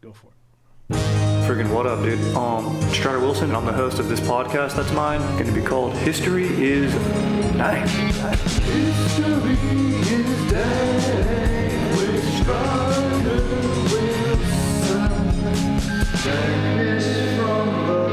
Go for it. Friggin' what up, dude? Strider Wilson, and I'm the host of this podcast that's mine, going to be called History is Dank. History is Dank with Strider Wilson. Dankness from the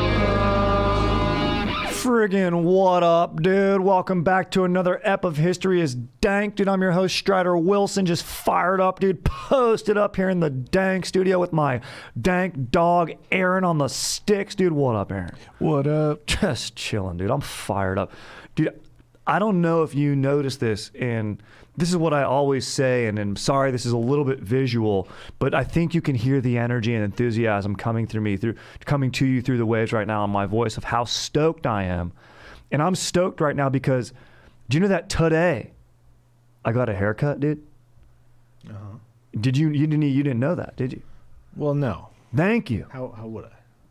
Friggin' what up, dude? Welcome back to another ep of History is Dank. Dude, I'm your host, Strider Wilson. Just fired up, dude. Posted up here in the Dank studio with my Dank dog, Aaron, on the sticks. Dude, what up, Aaron? What up? Just chilling, dude. I'm fired up. Dude, I don't know if you noticed this, and this is what I always say, and I'm sorry this is a little bit visual, but I think you can hear the energy and enthusiasm coming to you through the waves right now in my voice of how stoked I am. And I'm stoked right now because, do you know that today I got a haircut, dude? Uh-huh. Did you didn't know that, did you? Well, no. Thank you. How would I?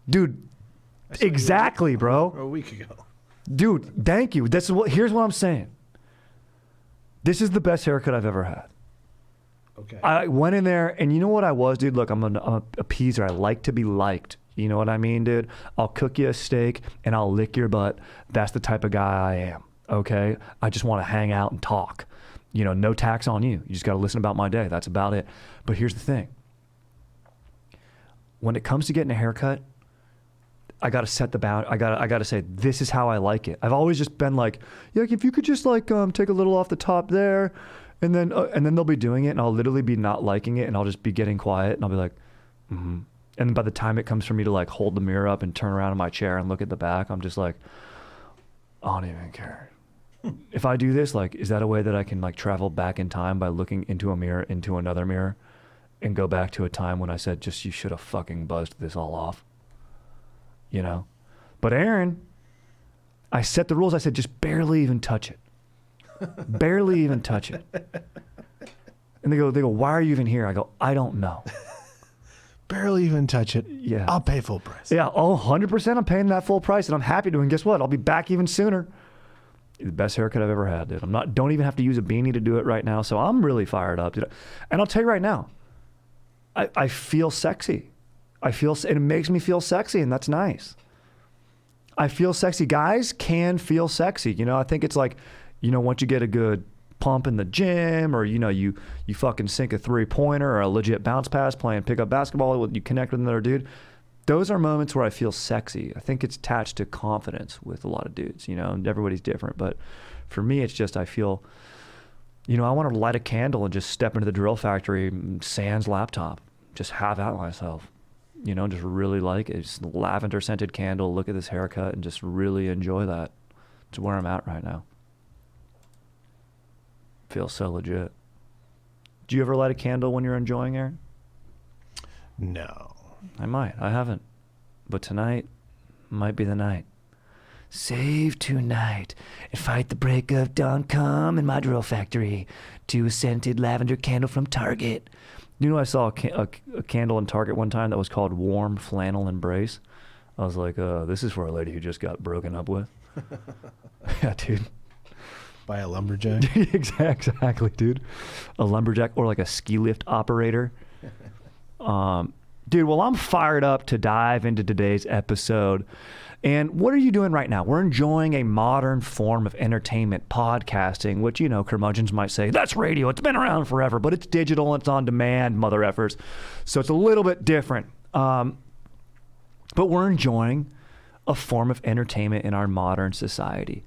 Dude, exactly, bro. A week ago. Dude, thank you. Here's what I'm saying. This is the best haircut I've ever had. Okay. I went in there, and you know what I was, dude? Look, I'm a appeaser. I like to be liked. You know what I mean, dude? I'll cook you a steak, and I'll lick your butt. That's the type of guy I am, okay? I just want to hang out and talk. You know, no tax on you. You just got to listen about my day. That's about it. But here's the thing. When it comes to getting a haircut, I got to set the boundary. I got to say, this is how I like it. I've always just been like, yeah, if you could just like take a little off the top there, and then they'll be doing it, and I'll literally be not liking it, and I'll just be getting quiet, and I'll be like, mm-hmm. And by the time it comes for me to like hold the mirror up and turn around in my chair and look at the back, I'm just like, I don't even care. If I do this, like, is that a way that I can like travel back in time by looking into a mirror, into another mirror, and go back to a time when I said, just, you should have fucking buzzed this all off? You know? But Aaron, I set the rules. I said, just barely even touch it. Barely even touch it. And they go, why are you even here? I go, I don't know. Barely even touch it. Yeah. I'll pay full price. Yeah, 100% I'm paying that full price, and I'm happy to. And guess what? I'll be back even sooner. The best haircut I've ever had, dude. Don't even have to use a beanie to do it right now, so I'm really fired up, dude. And I'll tell you right now, I feel sexy. It makes me feel sexy, and that's nice. I feel sexy. Guys can feel sexy. You know, I think it's like, you know, once you get a good pump in the gym, or, you know, you fucking sink a 3-pointer or a legit bounce pass playing pickup basketball, you connect with another dude. Those are moments where I feel sexy. I think it's attached to confidence with a lot of dudes, you know, and everybody's different. But for me, it's just, I feel, you know, I want to light a candle and just step into the drill factory, sans laptop, just have at myself. You know, just really like it. Just lavender scented candle, look at this haircut, and just really enjoy that. It's where I'm at right now. Feels so legit. Do you ever light a candle when you're enjoying, Aaron? No. I might. I haven't. But tonight might be the night. Save tonight and fight the break of dawn. Come in my drill factory to a scented lavender candle from Target. You know, I saw a candle in Target one time that was called Warm Flannel Embrace. I was like, this is for a lady who just got broken up with. Yeah, dude. By a lumberjack? Exactly, dude. A lumberjack or like a ski lift operator. Dude, well, I'm fired up to dive into today's episode. And what are you doing right now? We're enjoying a modern form of entertainment, podcasting, which, you know, curmudgeons might say, that's radio. It's been around forever, but it's digital and it's on demand, mother effers. So it's a little bit different. But we're enjoying a form of entertainment in our modern society.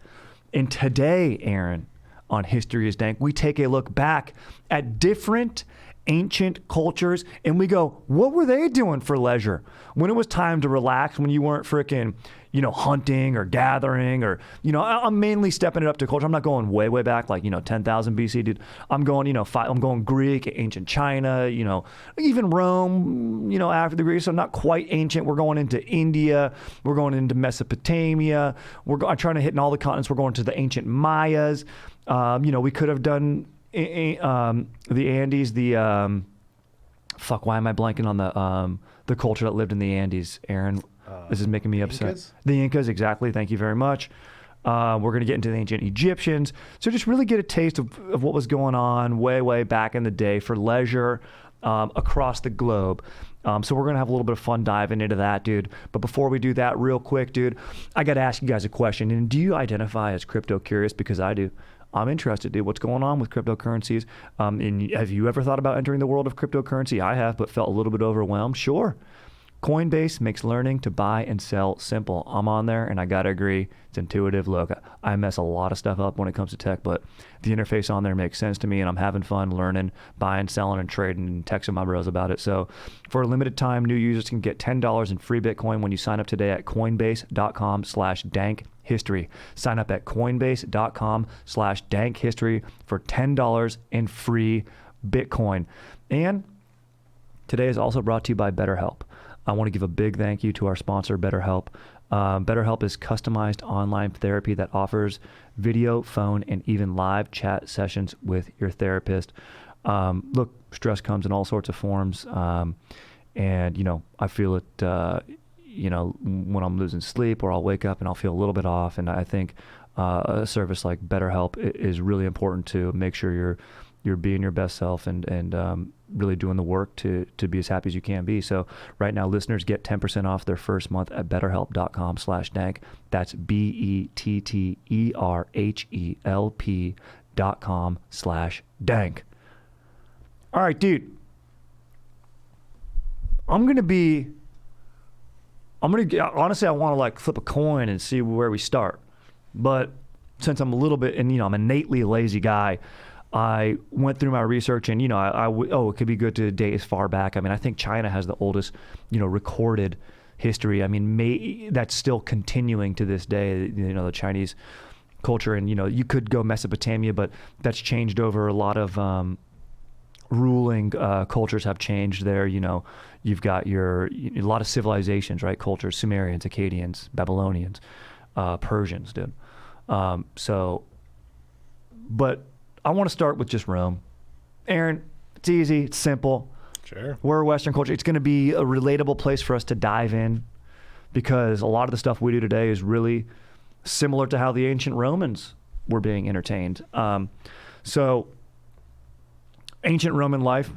And today, Aaron, on History is Dank, we take a look back at different ancient cultures, and we go, what were they doing for leisure? When it was time to relax, when you weren't freaking, you know, hunting or gathering, or, you know, I'm mainly stepping it up to culture. I'm not going way, way back, like, you know, 10,000 BC, dude. I'm going, you know, I'm going Greek, ancient China, you know, even Rome, you know, after the Greeks, so not quite ancient. We're going into India. We're going into Mesopotamia. I'm trying to hit in all the continents. We're going to the ancient Mayas. You know, we could have done the Andes, why am I blanking on the culture that lived in the Andes, Aaron? This is making me upset. Incas? The Incas, exactly. Thank you very much. We're going to get into the ancient Egyptians. So just really get a taste of what was going on way, way back in the day for leisure. across the globe. So we're going to have a little bit of fun diving into that, dude. But before we do that, real quick, dude, I got to ask you guys a question. And do you identify as crypto curious? Because I do. I'm interested, dude. What's going on with cryptocurrencies? And have you ever thought about entering the world of cryptocurrency? I have, but felt a little bit overwhelmed. Sure. Coinbase makes learning to buy and sell simple. I'm on there, and I got to agree, it's intuitive. Look, I mess a lot of stuff up when it comes to tech, but the interface on there makes sense to me, and I'm having fun learning, buying, selling, and trading, and texting my bros about it. So for a limited time, new users can get $10 in free Bitcoin when you sign up today at coinbase.com/dankhistory. Sign up at coinbase.com/dankhistory for $10 in free Bitcoin. And today is also brought to you by BetterHelp. I want to give a big thank you to our sponsor, BetterHelp. BetterHelp is customized online therapy that offers video, phone, and even live chat sessions with your therapist. Look, stress comes in all sorts of forms. And, you know, I feel it, you know, when I'm losing sleep, or I'll wake up and I'll feel a little bit off. And I think a service like BetterHelp is really important to make sure you're being your best self and really doing the work to be as happy as you can be. So right now, listeners get 10% off their first month at betterhelp.com/dank. That's BETTERHELP.com/dank. All right, dude. honestly, I want to like flip a coin and see where we start. But since I'm a little bit, and you know, I'm an innately lazy guy, I went through my research, and you know, it could be good to date as far back. I mean, I think China has the oldest, you know, recorded history. I mean, that's still continuing to this day. You know, the Chinese culture, and you know, you could go Mesopotamia, but that's changed over. A lot of ruling cultures have changed there. You know, you've got a lot of civilizations, right? Cultures: Sumerians, Akkadians, Babylonians, Persians, dude. But I want to start with just Rome. Aaron, it's easy, it's simple. Sure. We're a Western culture. It's going to be a relatable place for us to dive in, because a lot of the stuff we do today is really similar to how the ancient Romans were being entertained. So ancient Roman life,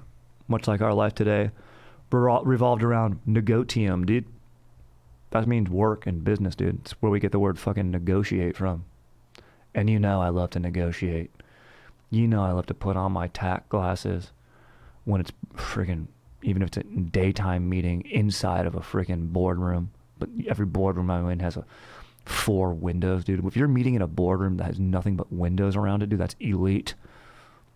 much like our life today, revolved around negotium, dude. That means work and business, dude. It's where we get the word fucking negotiate from. And you know I love to negotiate. You know I love to put on my tack glasses when it's friggin', even if it's a daytime meeting inside of a friggin' boardroom. But every boardroom I'm in has 4 windows, dude. If you're meeting in a boardroom that has nothing but windows around it, dude, that's elite.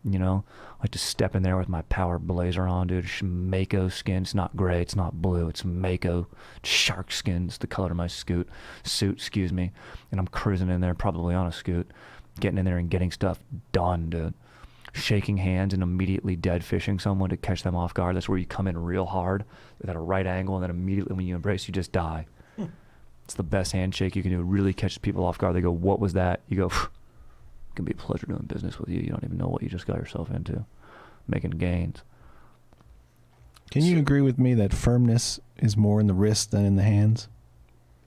You know, I like to step in there with my power blazer on, dude. Mako skin. It's not gray. It's not blue. It's Mako shark skin. It's the color of my suit, excuse me. And I'm cruising in there, probably on a scoot, getting in there and getting stuff done, dude. Shaking hands and immediately dead fishing someone to catch them off guard. That's where you come in real hard at a right angle, and then immediately when you embrace, you just die. It's the best handshake you can do. It really catches people off guard. They go, "What was that?" You go, "It can be a pleasure doing business with you. You don't even know what you just got yourself into, making gains." Can you agree with me that firmness is more in the wrist than in the hands?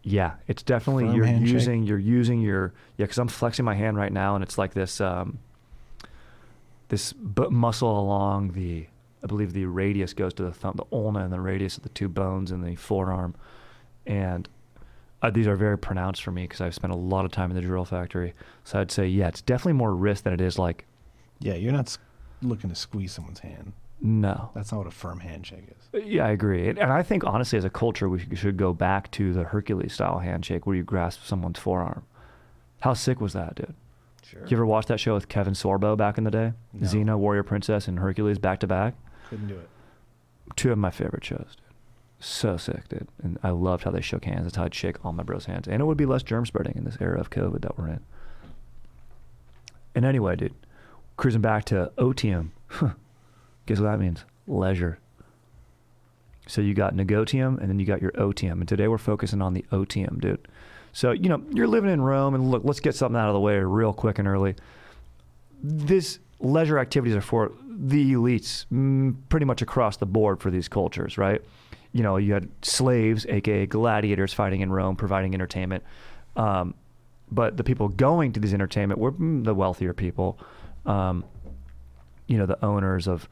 Yeah, it's definitely Firm you're handshake? using your because I'm flexing my hand right now, and it's like this muscle along I believe the radius goes to the thumb, the ulna, and the radius of the 2 bones in the forearm, and these are very pronounced for me because I've spent a lot of time in the drill factory. So I'd say, yeah, it's definitely more wrist than it is like. Yeah, you're not looking to squeeze someone's hand. No. That's not what a firm handshake is. Yeah, I agree. And I think, honestly, as a culture, we should go back to the Hercules-style handshake where you grasp someone's forearm. How sick was that, dude? Sure. You ever watch that show with Kevin Sorbo back in the day? No. Xena, Warrior Princess, and Hercules back-to-back? Couldn't do it. 2 of my favorite shows, dude. So sick, dude. And I loved how they shook hands. That's how I'd shake all my bros' hands. And it would be less germ spreading in this era of COVID that we're in. And anyway, dude, cruising back to otium. Guess what that means? Leisure. So you got negotium, and then you got your otium. And today we're focusing on the otium, dude. So, you know, you're living in Rome, and look, let's get something out of the way real quick and early. This leisure activities are for the elites pretty much across the board for these cultures, right? You know, you had slaves, aka gladiators, fighting in Rome, providing entertainment. But the people going to this entertainment were the wealthier people. You know, the owners of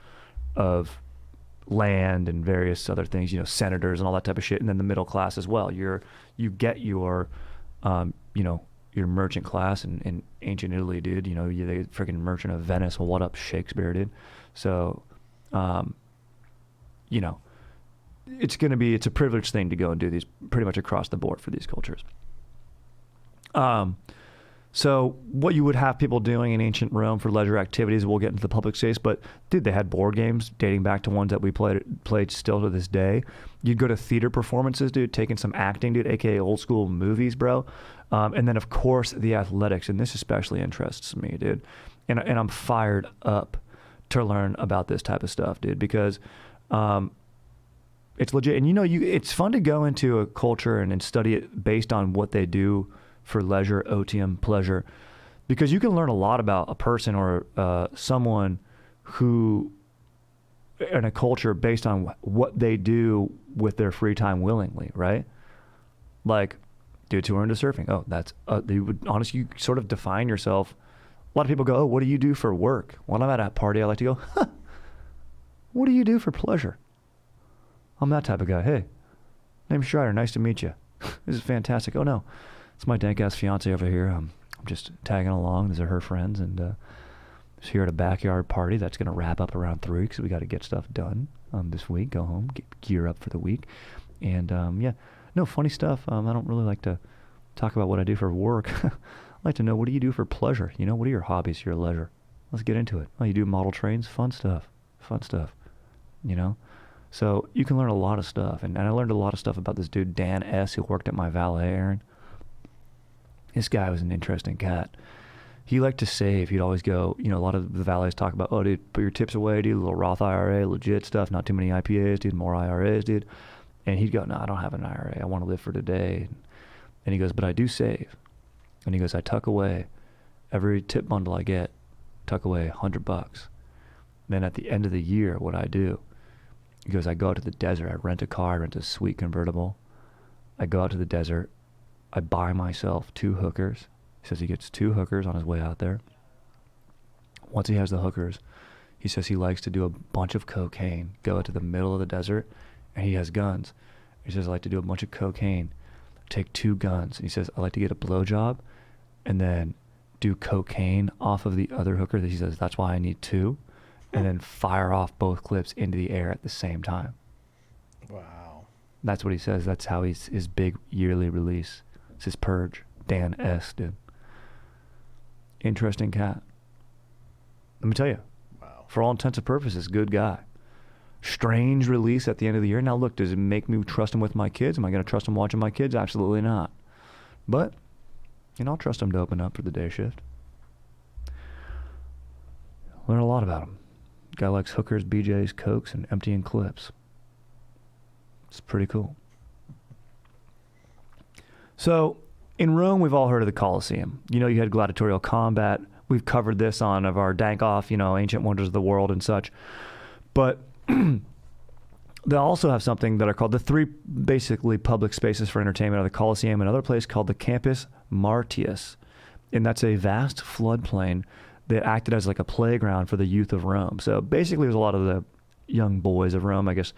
land and various other things, senators and all that type of shit, and then the middle class as well. You get your your merchant class in ancient Italy, dude. You the freaking Merchant of Venice. Well, what up, Shakespeare, dude? So, it's a privileged thing to go and do these pretty much across the board for these cultures. So what you would have people doing in ancient Rome for leisure activities, we'll get into the public space, but dude, they had board games dating back to ones that we played still to this day. You'd go to theater performances, dude, taking some acting, dude, aka old school movies, bro. And then of course the athletics, and this especially interests me, dude. And I'm fired up to learn about this type of stuff, dude, because it's legit. And it's fun to go into a culture and study it based on what they do for leisure, otium, pleasure, because you can learn a lot about a person or someone who in a culture based on what they do with their free time willingly, right? Like dudes who are into surfing. Oh, that's you would honestly, you sort of define yourself. A lot of people go, oh, what do you do for work? When I'm at a party, I like to go, what do you do for pleasure? I'm that type of guy. Hey, name's Strider. Nice to meet you. This is fantastic. Oh no, it's my dank ass fiance over here. I'm just tagging along. These are her friends, and just here at a backyard party that's going to wrap up around 3 because we got to get stuff done this week. Go home, gear up for the week, and no funny stuff. I don't really like to talk about what I do for work. I like to know, what do you do for pleasure? What are your hobbies, your leisure? Let's get into it. Oh, you do model trains? Fun stuff. So you can learn a lot of stuff. And I learned a lot of stuff about this dude, Dan S., who worked at my valet, Aaron. This guy was an interesting cat. He liked to save. He'd always go, a lot of the valets talk about, oh, dude, put your tips away, dude, a little Roth IRA, legit stuff, not too many IPAs, dude, more IRAs, dude. And he'd go, no, I don't have an IRA. I want to live for today. And he goes, but I do save. And he goes, I tuck away every tip bundle I get, tuck away $100. Then at the end of the year, what I do, he goes, I go out to the desert. I rent a car. I rent a sweet convertible. I go out to the desert. I buy myself 2 hookers. He says he gets 2 hookers on his way out there. Once he has the hookers, he says he likes to do a bunch of cocaine, go out to the middle of the desert, and he has guns. He says, I like to do a bunch of cocaine, take 2 guns. And he says, I like to get a blowjob and then do cocaine off of the other hooker. He says, that's why I need 2. And then fire off both clips into the air at the same time. Wow. That's what he says. That's how his big yearly release. It's his purge. Dan S., dude. Interesting cat. Let me tell you. Wow. For all intents and purposes, good guy. Strange release at the end of the year. Now look, does it make me trust him with my kids? Am I going to trust him watching my kids? Absolutely not. But, I'll trust him to open up for the day shift. Learn a lot about him. Guy likes hookers, BJs, cokes, and emptying clips. It's pretty cool. So, in Rome, we've all heard of the Colosseum. You had gladiatorial combat. We've covered this on of our Dank off, Ancient Wonders of the World and such. But they also have something that are called the 3 basically public spaces for entertainment are the Colosseum, another place called the Campus Martius. And that's a vast floodplain that acted as like a playground for the youth of Rome. So basically, there's a lot of the young boys of Rome. I guess,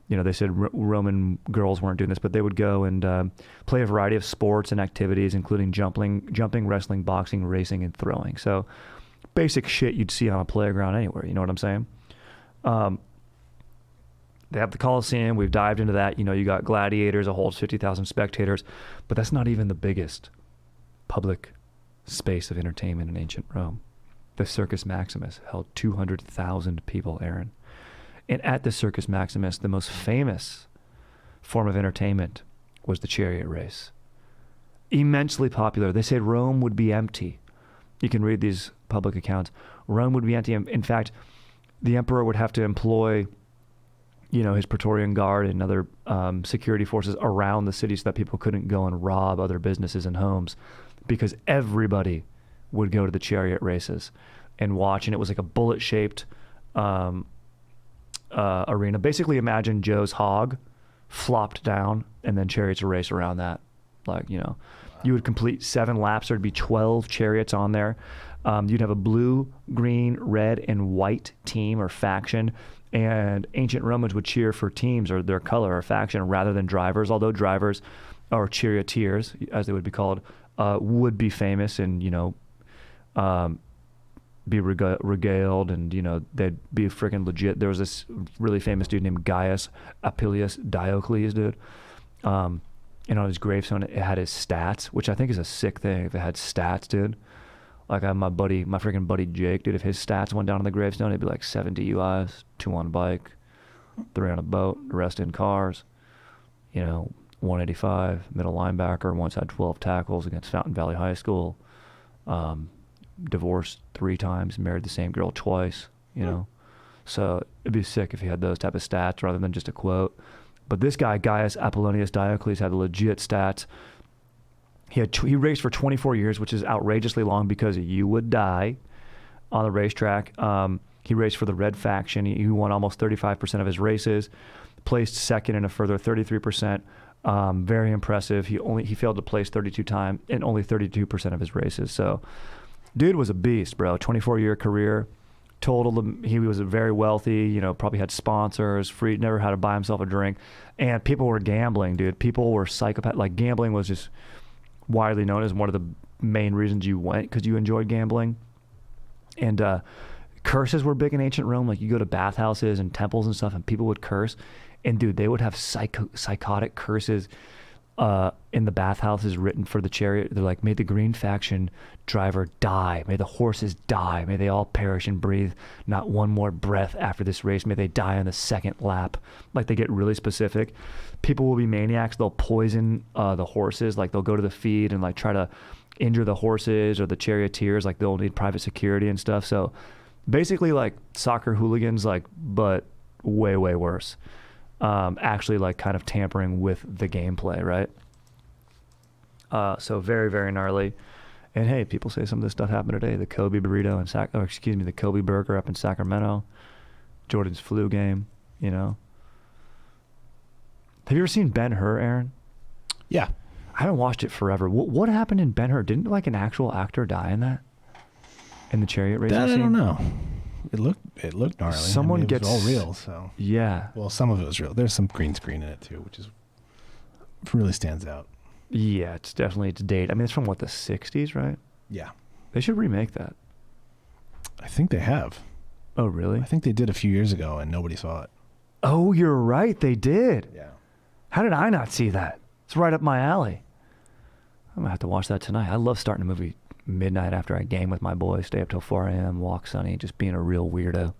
they said Roman girls weren't doing this, but they would go and play a variety of sports and activities, including jumping, wrestling, boxing, racing, and throwing. So basic shit you'd see on a playground anywhere. You know what I'm saying? They have the Colosseum. We've dived into that. You got gladiators, it holds 50,000 spectators, but that's not even the biggest public space of entertainment in ancient Rome. The Circus Maximus held 200,000 people, Aaron. And at the Circus Maximus, the most famous form of entertainment was the Chariot Race. Immensely popular. They said Rome would be empty. You can read these public accounts. Rome would be empty. In fact, the emperor would have to employ, his Praetorian Guard and other security forces around the city so that people couldn't go and rob other businesses and homes, because everybody would go to the chariot races and watch, and it was like a bullet-shaped arena. Basically, imagine Joe's hog flopped down, and then chariots race around that. You would complete 7 laps. There'd be 12 chariots on there. You'd have a blue, green, red, and white team or faction, And ancient Romans would cheer for teams or their color or faction rather than drivers, although drivers or charioteers, as they would be called, would be famous and, be regaled and, they'd be freaking legit. There was this really famous dude named Gaius, Apolonius, Diocles, dude. And on his gravestone, it had his stats, which I think is a sick thing if it had stats, dude. Like I have my freaking buddy Jake, dude, if his stats went down on the gravestone, it'd be like 7 DUIs, 2 on a bike, 3 on a boat, the rest in cars, 185, middle linebacker, once had 12 tackles against Fountain Valley High School, divorced 3 times, married the same girl twice, So it'd be sick if he had those type of stats rather than just a quote. But this guy, Gaius Apolonius Diocles, had legit stats. He raced for 24 years, which is outrageously long because you would die on the racetrack. He raced for the Red Faction. He won almost 35% of his races, placed second in a further 33%. Very impressive. He failed to place 32 times in only 32% of his races. So, dude was a beast, bro. 24-year career. He was very wealthy. Probably had sponsors. Free, never had to buy himself a drink, and people were gambling, dude. People were psychopath. Like gambling was just widely known as one of the main reasons you went, because you enjoyed gambling. And curses were big in ancient Rome. Like you go to bathhouses and temples and stuff, and people would curse. And dude, they would have psychotic curses in the bathhouses written for the chariot. They're like, may the green faction driver die. May the horses die. May they all perish and breathe not one more breath after this race. May they die on the second lap. Like they get really specific. People will be maniacs. They'll poison the horses. Like they'll go to the feed and like try to injure the horses or the charioteers. Like they'll need private security and stuff. So basically like soccer hooligans, like, but way, way worse. Actually like kind of tampering with the gameplay, right? So very, very gnarly. And hey, people say some of this stuff happened today. The Kobe burrito the Kobe burger up in Sacramento, Jordan's flu game, Have you ever seen Ben-Hur, Aaron? Yeah. I haven't watched it forever. What happened in Ben-Hur? Didn't like an actual actor die in that? In the chariot race? That I don't know. It looked gnarly. Someone it gets was all real, so yeah. Well, some of it was real. There's some green screen in it too, which really stands out. Yeah, it's date. I mean, it's from what, the 60s, right? Yeah. They should remake that. I think they have. Oh, really? I think they did a few years ago and nobody saw it. Oh, you're right. They did. Yeah. How did I not see that? It's right up my alley. I'm going to have to watch that tonight. I love starting a movie midnight after I game with my boys, stay up till 4 a.m., walk Sunny, just being a real weirdo.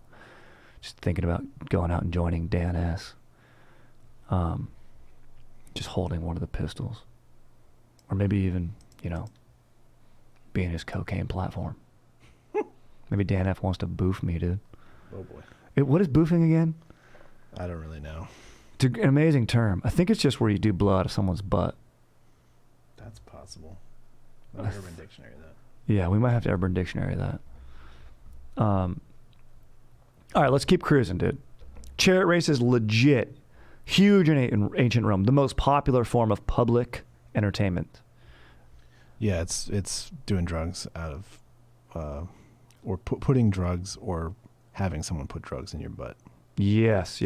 Just thinking about going out and joining Dan S. Just holding one of the pistols. Or maybe even, being his cocaine platform. Maybe Dan F wants to boof me, dude. Oh, boy. What is boofing again? I don't really know. It's an amazing term. I think it's just where you do blow out of someone's butt. That's possible. Let me Urban Dictionary that. Yeah, we might have to Urban Dictionary that. All right, let's keep cruising, dude. Chariot race is legit. Huge in ancient Rome. The most popular form of public entertainment. Yeah, it's doing drugs out of, or putting drugs or having someone put drugs in your butt. Yes.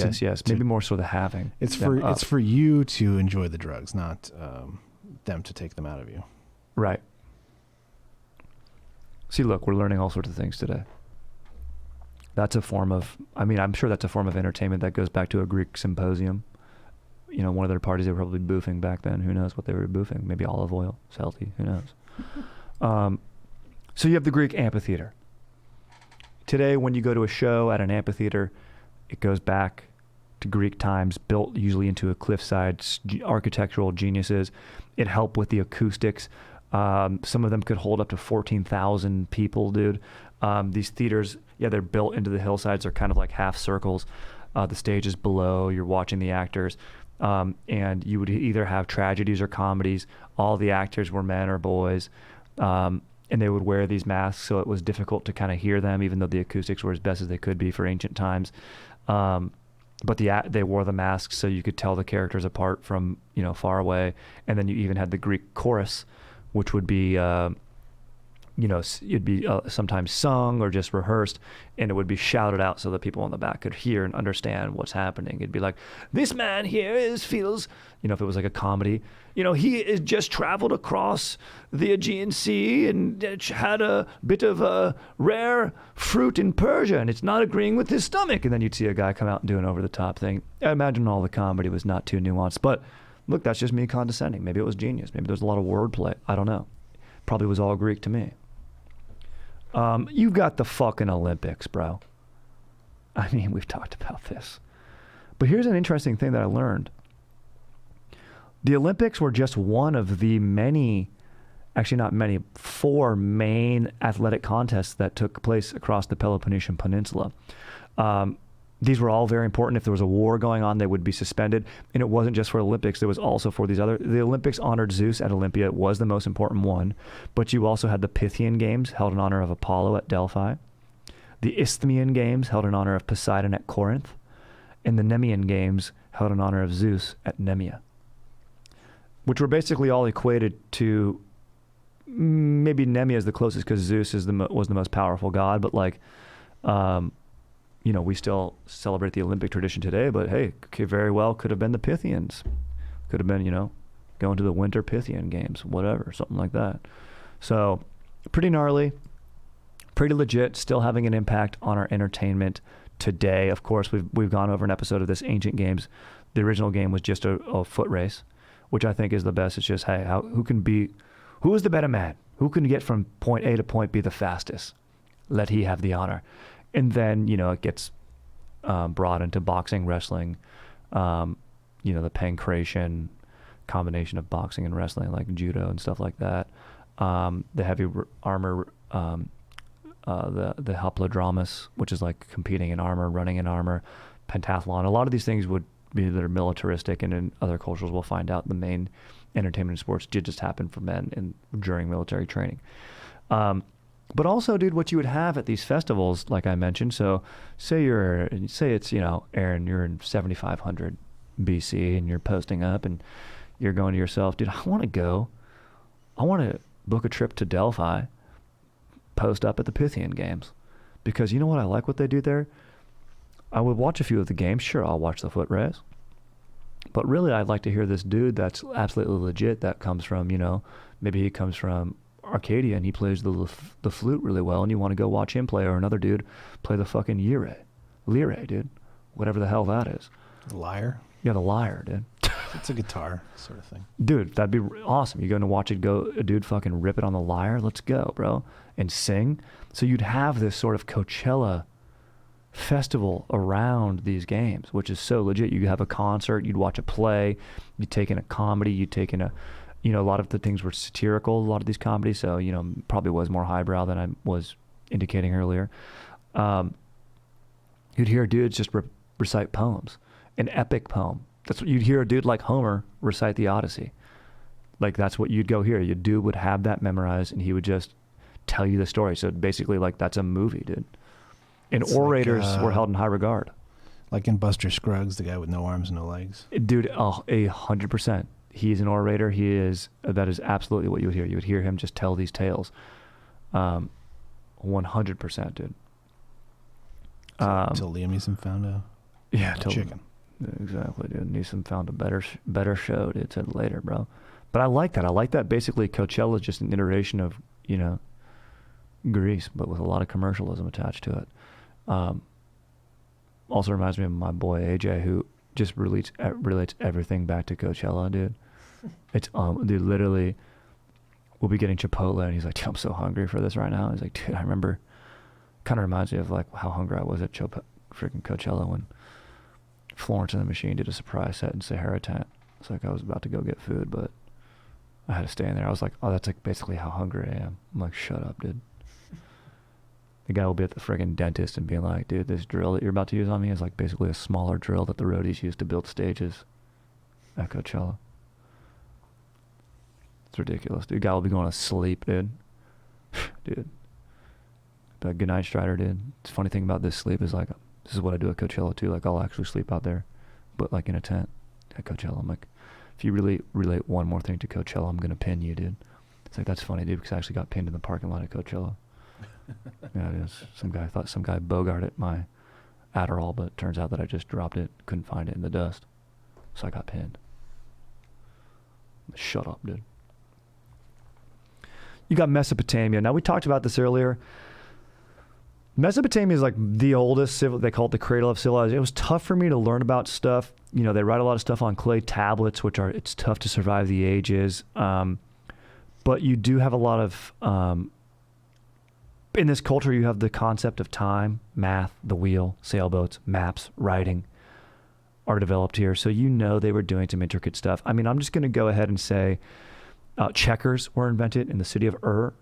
Maybe more so the having. It's for you to enjoy the drugs, not them to take them out of you. Right. See, look, we're learning all sorts of things today. That's a form of, I'm sure that's a form of entertainment that goes back to a Greek symposium. One of their parties, they were probably boofing back then. Who knows what they were boofing? Maybe olive oil. It's healthy. Who knows? So you have the Greek amphitheater. Today, when you go to a show at an amphitheater, it goes back to Greek times, built usually into a cliffside, architectural geniuses. It helped with the acoustics. Some of them could hold up to 14,000 people, dude. These theaters, they're built into the hillsides. They're kind of like half circles. The stage is below. You're watching the actors. And you would either have tragedies or comedies. All the actors were men or boys. And they would wear these masks, so it was difficult to kind of hear them, even though the acoustics were as best as they could be for ancient times. But they wore the masks so you could tell the characters apart from, far away. And then you even had the Greek chorus, which would be it'd be sometimes sung or just rehearsed, and it would be shouted out so that people in the back could hear and understand what's happening. It'd be like, this man here feels, if it was like a comedy, he is just traveled across the Aegean Sea and had a bit of a rare fruit in Persia, and it's not agreeing with his stomach. And then you'd see a guy come out and do an over-the-top thing. I imagine all the comedy was not too nuanced, but look, that's just me condescending. Maybe it was genius. Maybe there's a lot of wordplay. I don't know. Probably was all Greek to me. You've got the fucking Olympics, bro. I mean, we've talked about this. But here's an interesting thing that I learned. The Olympics were just one of the many, actually not many, 4 main athletic contests that took place across the Peloponnesian Peninsula. These were all very important. If there was a war going on, they would be suspended. And it wasn't just for Olympics. There was also for these other... The Olympics honored Zeus at Olympia. It was the most important one. But you also had the Pythian Games, held in honor of Apollo at Delphi. The Isthmian Games, held in honor of Poseidon at Corinth. And the Nemean Games, held in honor of Zeus at Nemea. Which were basically all equated to... Maybe Nemea is the closest because Zeus was the most powerful god. But like... we still celebrate the Olympic tradition today, but hey, very well could have been the Pythians. Could have been, going to the Winter Pythian Games, whatever, something like that. So, pretty gnarly, pretty legit, still having an impact on our entertainment today. Of course, we've gone over an episode of this Ancient Games. The original game was just a foot race, which I think is the best. It's just, hey, who is the better man? Who can get from point A to point B the fastest? Let he have the honor. And then, it gets brought into boxing, wrestling, the pancration combination of boxing and wrestling, like judo and stuff like that. The heavy armor, the hoplodromus, which is like competing in armor, running in armor, pentathlon. A lot of these things would be that are militaristic, and in other cultures we'll find out the main entertainment and sports did just happen for men during military training. But also, dude, what you would have at these festivals, like I mentioned, so say it's, Aaron, you're in 7500 BC and you're posting up and you're going to yourself, dude, I want to book a trip to Delphi, post up at the Pythian Games. Because you know what I like what they do there? I would watch a few of the games. Sure, I'll watch the foot race. But really, I'd like to hear this dude that's absolutely legit that comes from, maybe he comes from Arcadia and he plays the flute really well, and you want to go watch him play, or another dude play the fucking lyre, dude, whatever the hell that is. The lyre? Yeah, the lyre, dude. It's a guitar sort of thing. Dude, that'd be awesome. You're going to watch a dude fucking rip it on the lyre? Let's go, bro. And sing. So you'd have this sort of Coachella festival around these games, which is so legit. You have a concert, you'd watch a play, you'd take in a comedy, you'd take in a lot of the things were satirical, a lot of these comedies, so, probably was more highbrow than I was indicating earlier. You'd hear dudes just recite poems, an epic poem. That's what you'd hear a dude like Homer recite the Odyssey. Like, that's what you'd go hear. Your dude would have that memorized, and he would just tell you the story. So basically, like, that's a movie, dude. And it's orators were held in high regard. Like in Buster Scruggs, the guy with no arms, no legs. Dude, 100%. He's an orator. That is absolutely what you would hear. You would hear him just tell these tales. 100%, dude. Until Liam Neeson found a chicken. Exactly, dude. Neeson found a better show, dude. Said later, bro. But I like that. I like that basically Coachella is just an iteration of, Greece, but with a lot of commercialism attached to it. Also reminds me of my boy AJ, who just relates everything back to Coachella, dude. It's dude, literally, we'll be getting Chipotle, and he's like, I'm so hungry for this right now. He's like, dude, I remember. Kind of reminds me of like how hungry I was at freaking Coachella when Florence and the Machine did a surprise set in Sahara tent. It's like I was about to go get food, but I had to stay in there. I was like, oh, that's like basically how hungry I am. I'm like, shut up, dude. The guy will be at the friggin' dentist and being like, dude, this drill that you're about to use on me is like basically a smaller drill that the roadies use to build stages at Coachella. It's ridiculous, dude. Guy will be going to sleep, dude. Dude. But good night, Strider, dude. The funny thing about this sleep is like, this is what I do at Coachella too. Like, I'll actually sleep out there, but like in a tent at Coachella. I'm like, if you really relate one more thing to Coachella, I'm gonna pin you, dude. It's like, that's funny, dude, because I actually got pinned in the parking lot at Coachella. Yeah, it is. Some guy bogarted my Adderall, but it turns out that I just dropped it, couldn't find it in the dust. So I got pinned. Shut up, dude. You got Mesopotamia. Now, we talked about this earlier. Mesopotamia is like the oldest they call it the cradle of civilization. It was tough for me to learn about stuff. You know, they write a lot of stuff on clay tablets, it's tough to survive the ages. But you do have a lot of, in this culture, you have the concept of time, math, the wheel, sailboats, maps, writing are developed here. So you know they were doing some intricate stuff. I mean, I'm just going to go ahead and say checkers were invented in the city of Ur.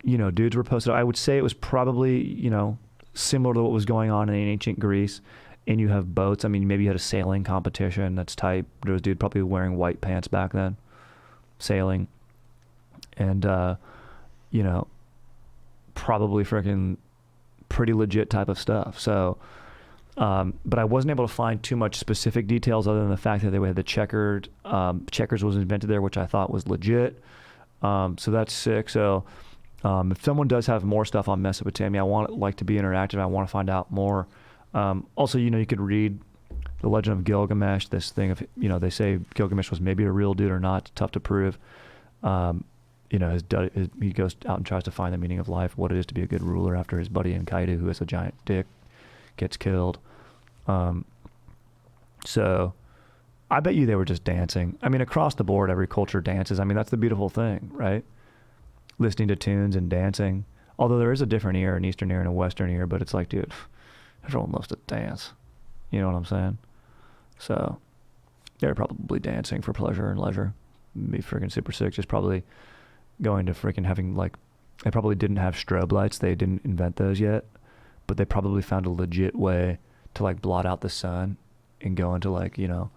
You know, dudes were posted. I would say it was probably, you know, similar to what was going on in ancient Greece. And you have boats. I mean, maybe you had a sailing competition. That's tight. There was a dude probably wearing white pants back then, sailing. And, you know, probably freaking pretty legit type of stuff. So, but I wasn't able to find too much specific details other than the fact that they had the checkers was invented there, which I thought was legit. So that's sick. So, if someone does have more stuff on Mesopotamia, I want it like to be interactive. I want to find out more. Also, you know, you could read the Legend of Gilgamesh, this thing of, you know, they say Gilgamesh was maybe a real dude or not. It's tough to prove. You know, he goes out and tries to find the meaning of life, what it is to be a good ruler after his buddy Enkidu, who has a giant dick, gets killed. So I bet you they were just dancing. I mean, across the board, every culture dances. I mean, that's the beautiful thing, right? Listening to tunes and dancing. Although there is a different ear, an Eastern ear and a Western ear, but it's like, dude, everyone loves to dance. You know what I'm saying? So they're probably dancing for pleasure and leisure. Be freaking super sick. Just probably going to freaking having, like, they probably didn't have strobe lights. They didn't invent those yet, but they probably found a legit way to, like, blot out the sun and go into, like, you know,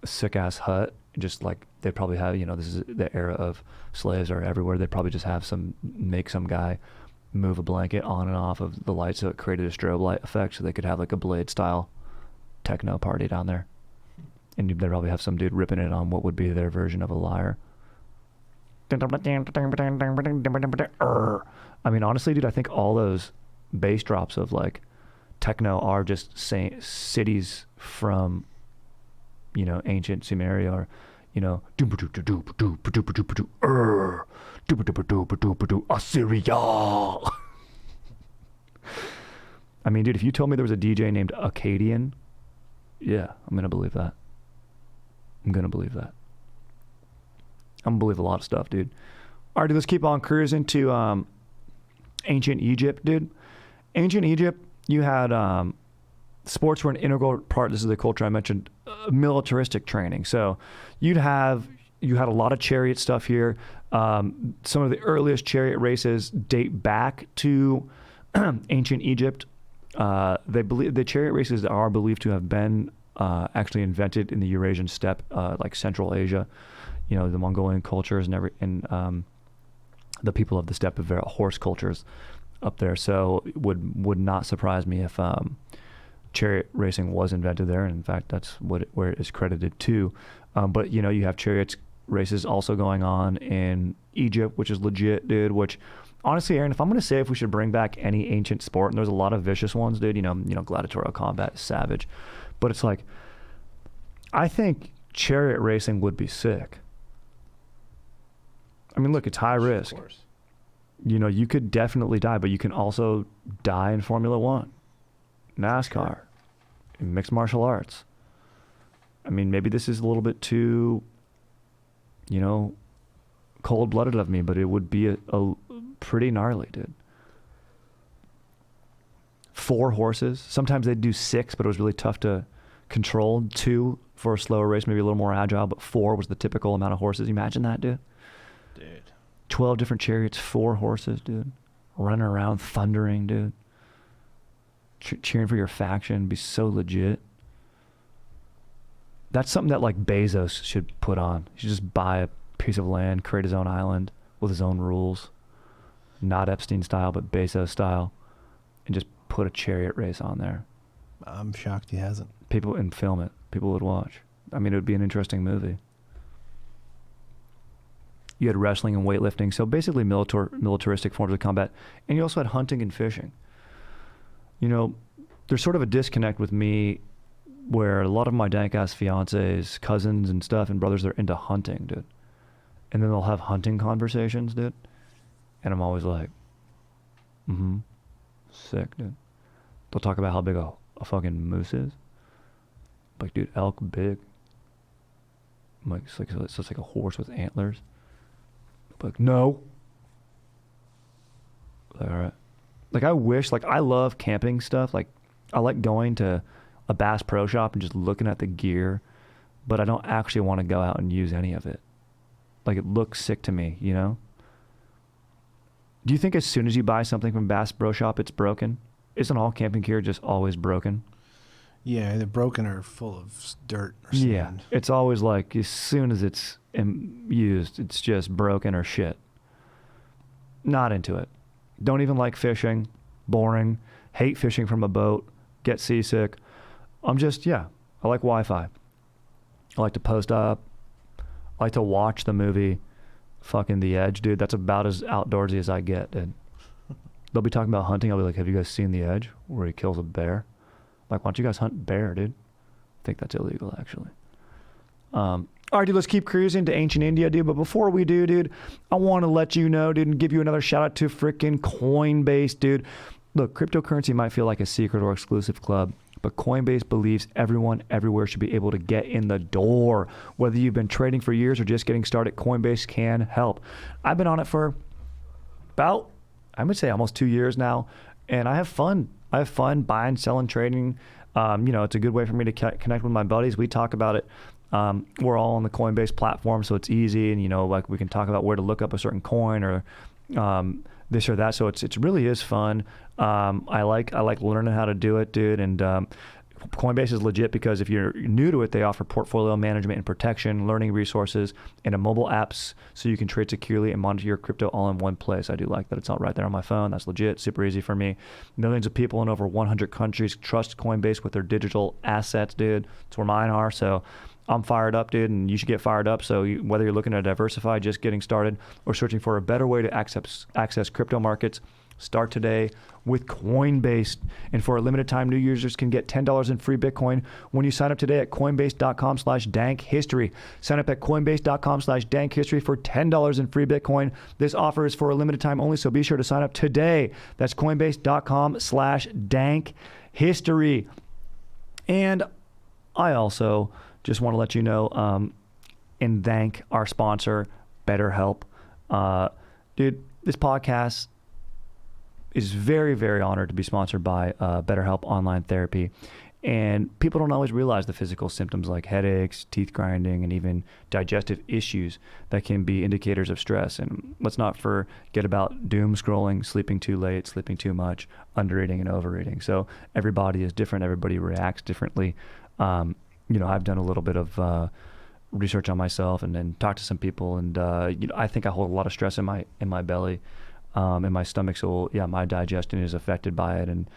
a sick ass hut. Just like they probably have, you know, this is the era of slaves are everywhere. They probably just have make some guy move a blanket on and off of the light so it created a strobe light effect so they could have like a Blade style techno party down there. And they'd probably have some dude ripping it on what would be their version of a lyre. I mean, honestly, dude, I think all those bass drops of like techno are just cities from, you know, ancient Sumeria, or, you know, Assyria. I mean, dude, if you told me there was a DJ named Akkadian, yeah, I'm going to believe that. I'm going to believe that. I'm going to believe a lot of stuff, dude. All right, dude, let's keep on cruising to ancient Egypt, dude. Ancient Egypt, you had sports were an integral part. This is the culture I mentioned, militaristic training. So you had a lot of chariot stuff here. Some of the earliest chariot races date back to ancient Egypt. They believe the chariot races are believed to have been actually invented in the Eurasian steppe, like Central Asia. You know, the Mongolian cultures and the people of the steppe have horse cultures up there. So it would not surprise me if chariot racing was invented there. And in fact, that's where it is credited to. But you know, you have chariot races also going on in Egypt, which is legit, dude. Which, honestly, Aaron, if I'm going to say if we should bring back any ancient sport, and there's a lot of vicious ones, dude. You know, gladiatorial combat is savage, but it's like, I think chariot racing would be sick. I mean, look, it's high risk. Of course. You know, you could definitely die, but you can also die in Formula One, NASCAR, mixed martial arts. I mean, maybe this is a little bit too, you know, cold-blooded of me, but it would be a pretty gnarly, dude. 4 horses. Sometimes they'd do 6, but it was really tough to control. 2 for a slower race, maybe a little more agile, but 4 was the typical amount of horses. Imagine that, dude. 12 different chariots, 4 horses, dude. Running around, thundering, dude. Cheering for your faction. Be so legit. That's something that, like, Bezos should put on. He should just buy a piece of land, create his own island with his own rules. Not Epstein style, but Bezos style. And just put a chariot race on there. I'm shocked he hasn't. And film it. People would watch. I mean, it would be an interesting movie. You had wrestling and weightlifting, so basically militaristic forms of combat. And you also had hunting and fishing. You know, there's sort of a disconnect with me where a lot of my dank-ass fiancés, cousins and stuff, and brothers, they're into hunting, dude. And then they'll have hunting conversations, dude. And I'm always like, sick, dude. They'll talk about how big a fucking moose is. Like, dude, elk big. I'm like, it's like a horse with antlers. I'm like, no. Like, all right. Like, I wish, like, I love camping stuff. Like, I like going to a Bass Pro Shop and just looking at the gear, but I don't actually want to go out and use any of it. Like, it looks sick to me, you know? Do you think as soon as you buy something from Bass Pro Shop, it's broken? Isn't all camping gear just always broken? Yeah, they're broken or full of dirt or sand. Yeah, it's always like as soon as it's used, it's just broken or shit. Not into it. Don't even like fishing. Boring. Hate fishing from a boat. Get seasick. I like Wi-Fi. I like to post up. I like to watch the movie fucking The Edge, dude. That's about as outdoorsy as I get, dude. They'll be talking about hunting. I'll be like, have you guys seen The Edge? Where he kills a bear? Like, why don't you guys hunt bear, dude? I think that's illegal, actually. All right, dude, let's keep cruising to ancient India, dude. But before we do, dude, I want to let you know, dude, and give you another shout out to freaking Coinbase, dude. Look, cryptocurrency might feel like a secret or exclusive club, but Coinbase believes everyone everywhere should be able to get in the door. Whether you've been trading for years or just getting started, Coinbase can help. I've been on it for about, I would say, almost 2 years now, and I have fun. I have fun buying, selling, trading. It's a good way for me to connect with my buddies. We talk about it. We're all on the Coinbase platform, so it's easy, and like we can talk about where to look up a certain coin or this or that. So it really is fun. I like learning how to do it, dude. And Coinbase is legit because if you're new to it, they offer portfolio management and protection, learning resources, and a mobile apps so you can trade securely and monitor your crypto all in one place. I do like that it's all right there on my phone. That's legit, super easy for me. Millions of people in over 100 countries trust Coinbase with their digital assets, dude. It's where mine are. So I'm fired up, dude, and you should get fired up. So whether you're looking to diversify, just getting started, or searching for a better way to access crypto markets, start today with Coinbase. And for a limited time, new users can get $10 in free Bitcoin when you sign up today at coinbase.com/dankhistory. Sign up at coinbase.com/dankhistory for $10 in free Bitcoin. This offer is for a limited time only, so be sure to sign up today. That's coinbase.com/dankhistory. And I also just want to let you know and thank our sponsor, BetterHelp. Dude, this podcast is very, very honored to be sponsored by BetterHelp Online Therapy. And people don't always realize the physical symptoms like headaches, teeth grinding, and even digestive issues that can be indicators of stress. And let's not forget about doom scrolling, sleeping too late, sleeping too much, undereating and overeating. So everybody is different. Everybody reacts differently. I've done a little bit of research on myself and then talked to some people. And, I think I hold a lot of stress in my belly. In my stomach, so my digestion is affected by it, and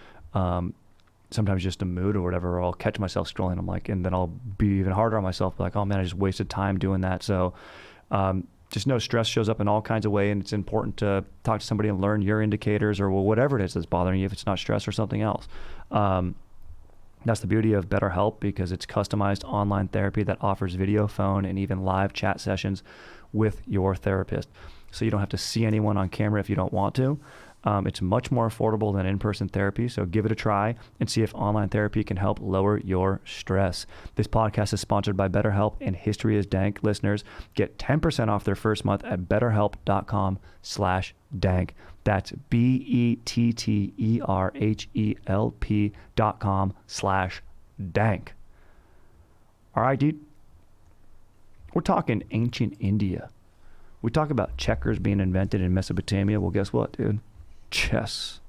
sometimes just a mood or whatever, or I'll catch myself scrolling. I'm like, and then I'll be even harder on myself, like, oh man, I just wasted time doing that. So just know stress shows up in all kinds of ways, and it's important to talk to somebody and learn your indicators or whatever it is that's bothering you, if it's not stress or something else. That's the beauty of BetterHelp, because it's customized online therapy that offers video, phone, and even live chat sessions with your therapist. So you don't have to see anyone on camera if you don't want to. It's much more affordable than in-person therapy, so give it a try and see if online therapy can help lower your stress. This podcast is sponsored by BetterHelp, and History is Dank listeners get 10% off their first month at betterhelp.com/dank. That's BetterHelp.com/dank. All right, dude. We're talking ancient India. We talk about checkers being invented in Mesopotamia. Well, guess what, dude? Chess.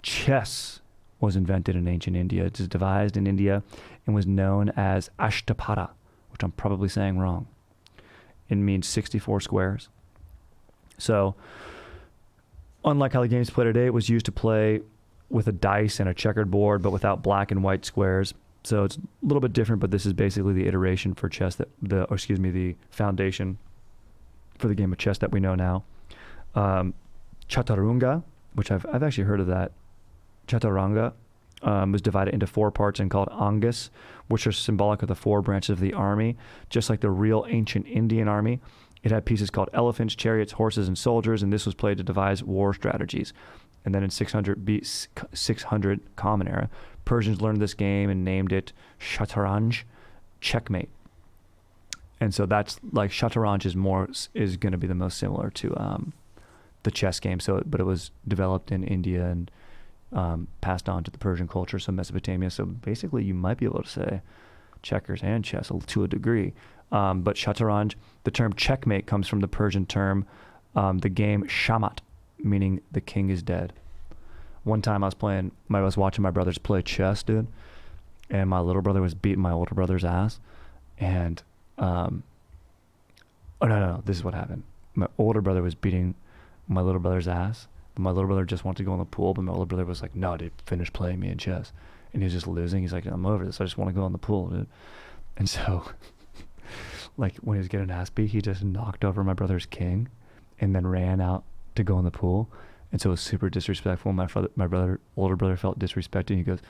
Chess was invented in ancient India. It is devised in India and was known as Ashtapara, which I'm probably saying wrong. It means 64 squares. So, unlike how the game's played today, it was used to play with a dice and a checkered board, but without black and white squares. So it's a little bit different, but this is basically the iteration for chess, the foundation for the game of chess that we know now. Chatarunga, which I've actually heard of that. Chatarunga was divided into 4 parts and called angas, which are symbolic of the 4 branches of the army, just like the real ancient Indian army. It had pieces called elephants, chariots, horses, and soldiers, and this was played to devise war strategies. And then in 600 Common Era, Persians learned this game and named it Shataranj, checkmate. And so that's like Shataranj is going to be the most similar to the chess game. But it was developed in India and passed on to the Persian culture, so Mesopotamia. So basically, you might be able to say checkers and chess to a degree. But Shataranj, the term checkmate comes from the Persian term, the game shamat, meaning the king is dead. One time I was watching my brothers play chess, dude, and my little brother was beating my older brother's ass. And, this is what happened. My older brother was beating my little brother's ass. My little brother just wanted to go in the pool, but my older brother was like, no, dude, finish playing me in chess. And he was just losing. He's like, I'm over this. I just want to go in the pool, dude. And so, like, when he was getting ass beat, he just knocked over my brother's king and then ran out to go in the pool. And so it was super disrespectful. My older brother felt disrespected. He goes,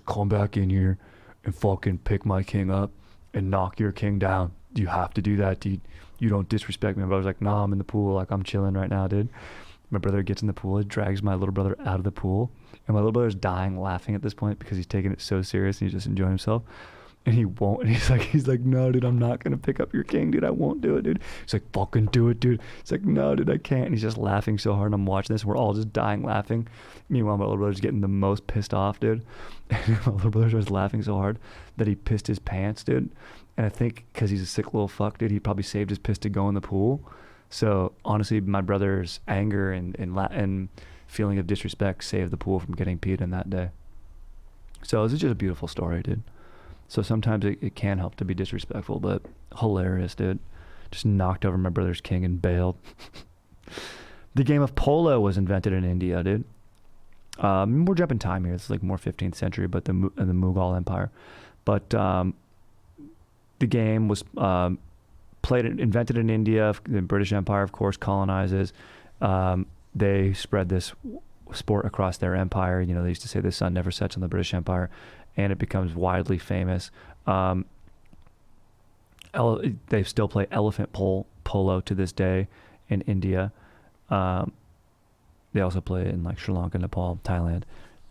come back in here and fucking pick my king up and knock your king down. You have to do that, dude. You don't disrespect me. My brother's like, nah, I'm in the pool. Like, I'm chilling right now, dude. My brother gets in the pool, drags my little brother out of the pool, and my little brother's dying laughing at this point because he's taking it so serious and he's just enjoying himself. And he won't. And he's like, no, dude, I'm not going to pick up your king, dude. I won't do it, dude. He's like, fucking do it, dude. He's like, no, dude, I can't. And he's just laughing so hard. And I'm watching this. We're all just dying laughing. Meanwhile, my little brother's getting the most pissed off, dude. And my little brother was laughing so hard that he pissed his pants, dude. And I think because he's a sick little fuck, dude, he probably saved his piss to go in the pool. So honestly, my brother's anger and feeling of disrespect saved the pool from getting peed in that day. So this is just a beautiful story, dude. So sometimes it can help to be disrespectful, but hilarious, dude. Just knocked over my brother's king and bailed. The game of polo was invented in India, dude. We're jumping time here. It's like more 15th century, but the Mughal Empire. But the game was invented in India. The British Empire, of course, colonizes. They spread this sport across their empire. They used to say the sun never sets on the British Empire, and it becomes widely famous. They still play elephant polo to this day in India. They also play it in like Sri Lanka, Nepal, Thailand,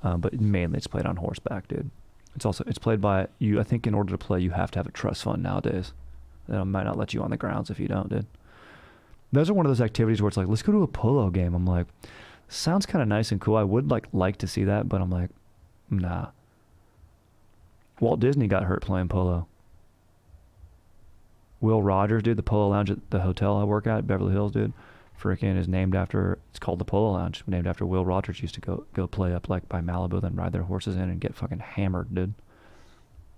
but mainly it's played on horseback, dude. It's played by you. I think in order to play, you have to have a trust fund nowadays. They might not let you on the grounds if you don't, dude. Those are one of those activities where it's like, let's go to a polo game. I'm like, sounds kind of nice and cool. I would like to see that, but I'm like, nah. Walt Disney got hurt playing polo. Will Rogers, dude, the polo lounge at the hotel I work at, Beverly Hills, dude, freaking is named after, it's called the Polo Lounge, named after Will Rogers used to go play up like by Malibu, then ride their horses in and get fucking hammered, dude.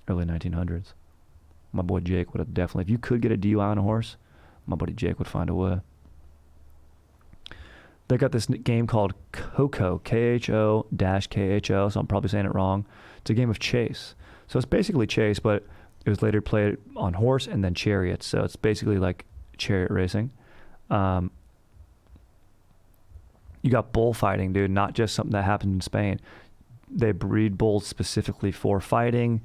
Early 1900s. My boy Jake would have definitely, if you could get a DUI on a horse, my buddy Jake would find a way. They got this game called Kho-Kho, Kho-KHO, so I'm probably saying it wrong. It's a game of chase. So it's basically chase, but it was later played on horse and then chariots. So it's basically like chariot racing. You got bullfighting, dude, not just something that happened in Spain. They breed bulls specifically for fighting.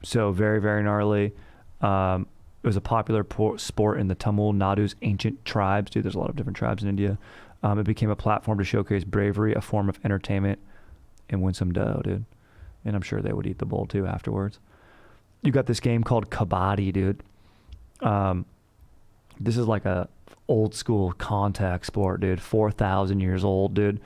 So very, very gnarly. It was a popular sport in the Tamil Nadu's ancient tribes. Dude, there's a lot of different tribes in India. It became a platform to showcase bravery, a form of entertainment, and win some dough, dude. And I'm sure they would eat the bull too afterwards. You got this game called Kabaddi, dude. This is like a old school contact sport, dude. 4,000 years old, dude.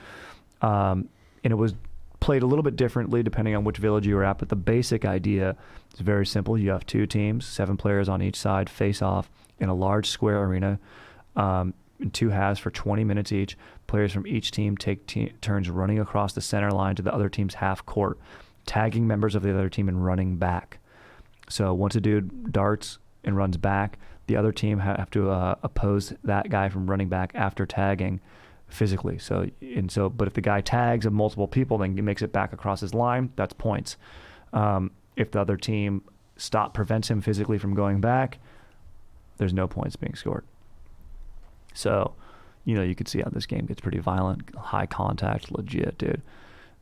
And it was played a little bit differently depending on which village you were at, but the basic idea is very simple. You have 2 teams, 7 players on each side, face off in a large square arena, in 2 halves for 20 minutes each. Players from each team take turns running across the center line to the other team's half court, tagging members of the other team and running back. So once a dude darts and runs back, the other team have to oppose that guy from running back after tagging physically. But if the guy tags of multiple people, then he makes it back across his line, that's points. If the other team prevents him physically from going back, there's no points being scored. So, you could see how this game gets pretty violent, high contact, legit, dude.